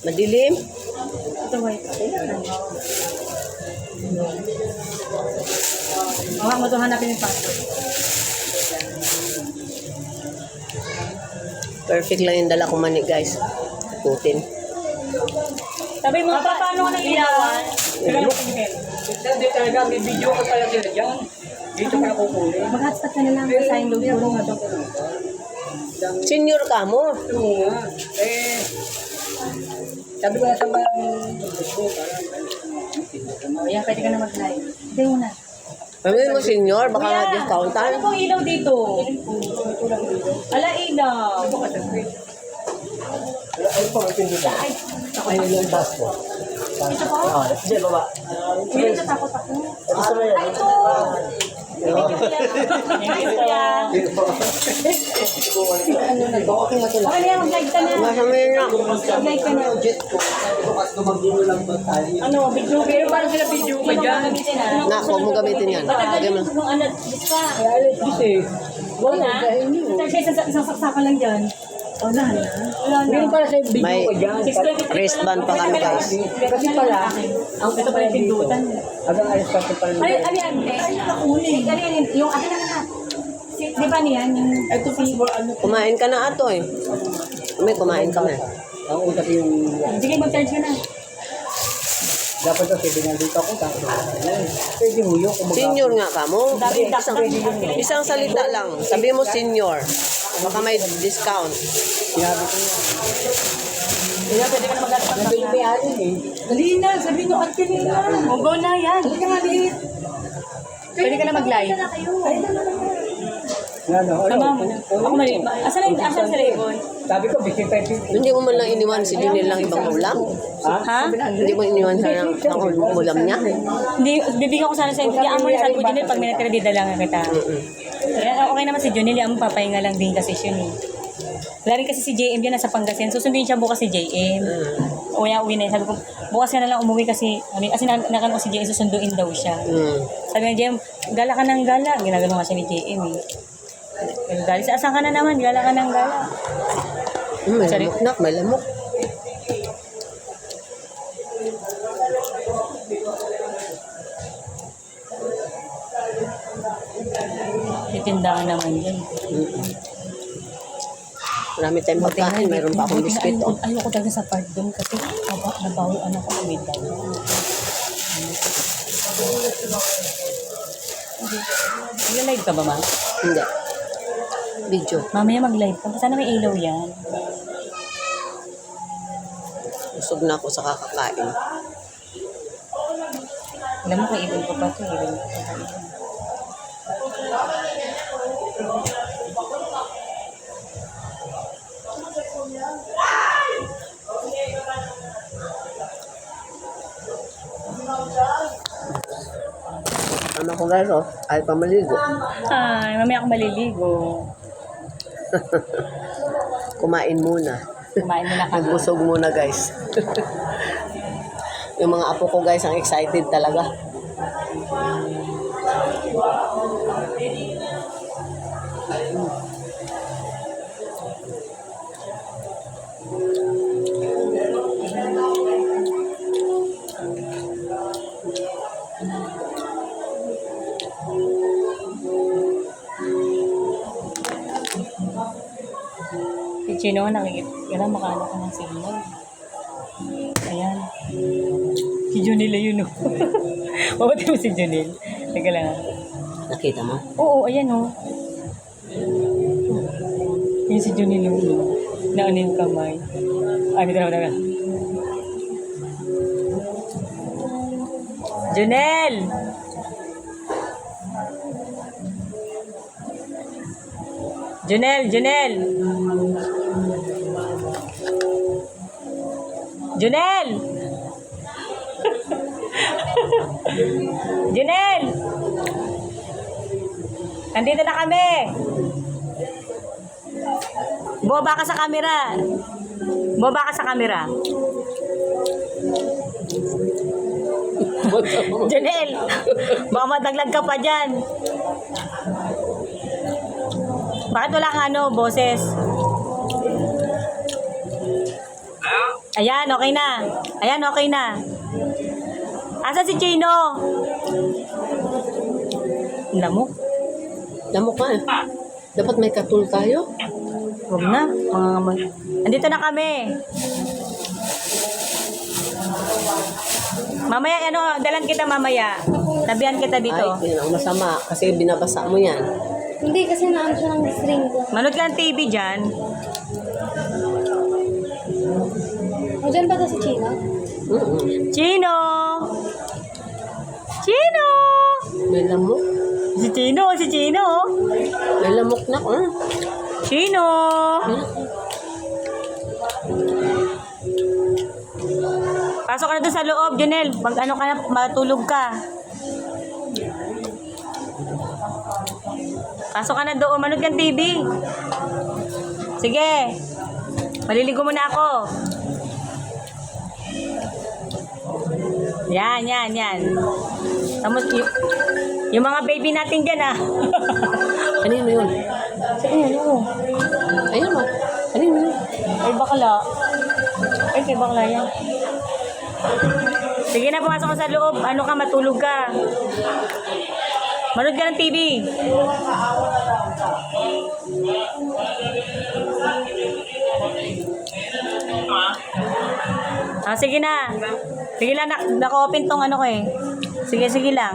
Madilim? Ito white. Hawa mo ito, hanapin yung passport. Perfect lang yung dala ko mani, guys. Putin. Sabi mo, paano ka nang ilawan? Hindi talaga, may video ko pala sila dyan. Dito ka na kukunin. Mag-hotspot ka na lang sa yung load ko nga ito. Senior ka mo. Oo nga. Sabi ko na sa mga gusto, Ayan, pwede ka na mag-live. Hindi mo na. Sabi mo senior, baka discountan. Ano pong ilaw dito? Ala, ilaw. Ay po, hindi ba? Ay, yung passport. Ito po? Hindi, baba. Hindi, natakot ako. Gusto mo yan? Ay, ito. Ano na to? Okay na to lang. Okay na, mag-live ka na. Nasa mo yun na. Mag-live ka na. Ano, video. Pero parang sila video ka dyan. Na, huwag mo gamitin yan. Lagay mo. Kung ano, bisa. Kasi, Wala na. Isang saksakan lang dyan. Wala na. Wala na. meron para sa video May ko dyan. wristband pa kami, guys. Kasi pala, Ito pala yung pindutan. hanggang alis pa ito pala. Ano yan? Ay, nakakunin. Ano yan? Yung akin na lahat. Di ba niyan? Yung... Ito passport, ano? Kumain ka na ato eh. Kami, kumain kami. Ang utak yung... Sige, mag-charge ka na. Dapat daw, sabi nga dito ako, tapos pwede huyo. Senior nga ka mo. Isang salita lang. Sabi mo senior. Baka may discount. Sinabi ko nga. Kaya pwede ka na mag-hotspot. Sabi yung may alin eh. Dali na, sabi nyo at kanina. O, go na yan. Hindi ka nga liit. Pwede ka na mag-live. Ano, Tama mo na. Ako mali. Asan sa Raybon? sabi ko, busy pa ito. Hindi mo man lang iniwan si Junil lang ibang ulam. Ha? Hindi mo iniwan sa ng ulam niya. Hindi, bibigyan ko sana sa inyo. Yaan mo na sabi ko, Junil, pag may natira, didalangan kita. Kaya okay naman si Junil, yaan mo papahinga lang din kasi siya eh. Wala rin kasi si JM dyan, nasa Pangasinan. Susundin siya bukas si JM. O kaya uwi na yun. Sabi ko, bukas ka na lang umuwi kasi nakano si JM, susunduin daw siya. Sabi niya, JM, gala ka ng gala. Ginagano nga siya ni JM eh. Galing sa asan ka na naman, gala ka ng gala. May lamok nak, may lamok. Titindahan naman yun. Marami tayong pagkain, mayroon pa akong biscuit. Oh. Ayoko talaga sa part doon kasi nabawian ako ng window. Mag-live ka ba, ma? Hindi. Video. Mamaya mag-live ka. Sana may ilaw yan. Busog na ako sa kakakain. Alam mo kung ibon ko pa ito. Ibon ko pa ito. Ano ko guys, oh. Ay pa maligo. Ay, mamaya ako maliligo. Kumain muna. Kumain mo na kami. Nagbusog muna guys. Yung mga apo ko guys, ang excited talaga. Si Chino, nakikita, makano ka ng signal. Ayan. Si Junil yun, oh. Mabuti mo si Junil. Teka lang. Nakita mo? Oo, ayan, oh. Yung si Junil yung naano yung kamay. Ay, dito na. Junel! Junel! Junel! Junel! Junel! Nandito na kami! Bumaba ka sa camera! Bumaba ka sa camera! Junel! Baka madaglag ka pa dyan! Bakit wala kang boses? Ayan, okay na. Ayan, okay na. Asa si Chino? Lamok. Lamok ka eh. Dapat may katul tayo. Huwag na. Andito na kami. Mamaya, dalan kita mamaya. Tabihan kita dito. Ay, yun ang masama. Kasi binabasa mo yan. Hindi, kasi naano siya ng string ko. Manood ka ng TV dyan. O, dyan ba ito si Chino? Chino! Chino! May lamok. Si Chino, si Chino. May lamok na. Chino! Pasok ka na doon sa loob, Junel. Pag ka na, matulog ka. Pasok ka na doon, manood kang TV. Sige. Maliligo muna ako. Yan. Tapos, yung mga baby natin dyan, ah. Kanino yun? Ayun o. Kanino yun? Ay, bakla. Ay, kay bakla yan. Sige na, pumasok ka sa loob. Ano ka, matulog ka. Manood ka ng TV. Sige na. Sige lang, naka-open tong ano ko eh. Sige lang.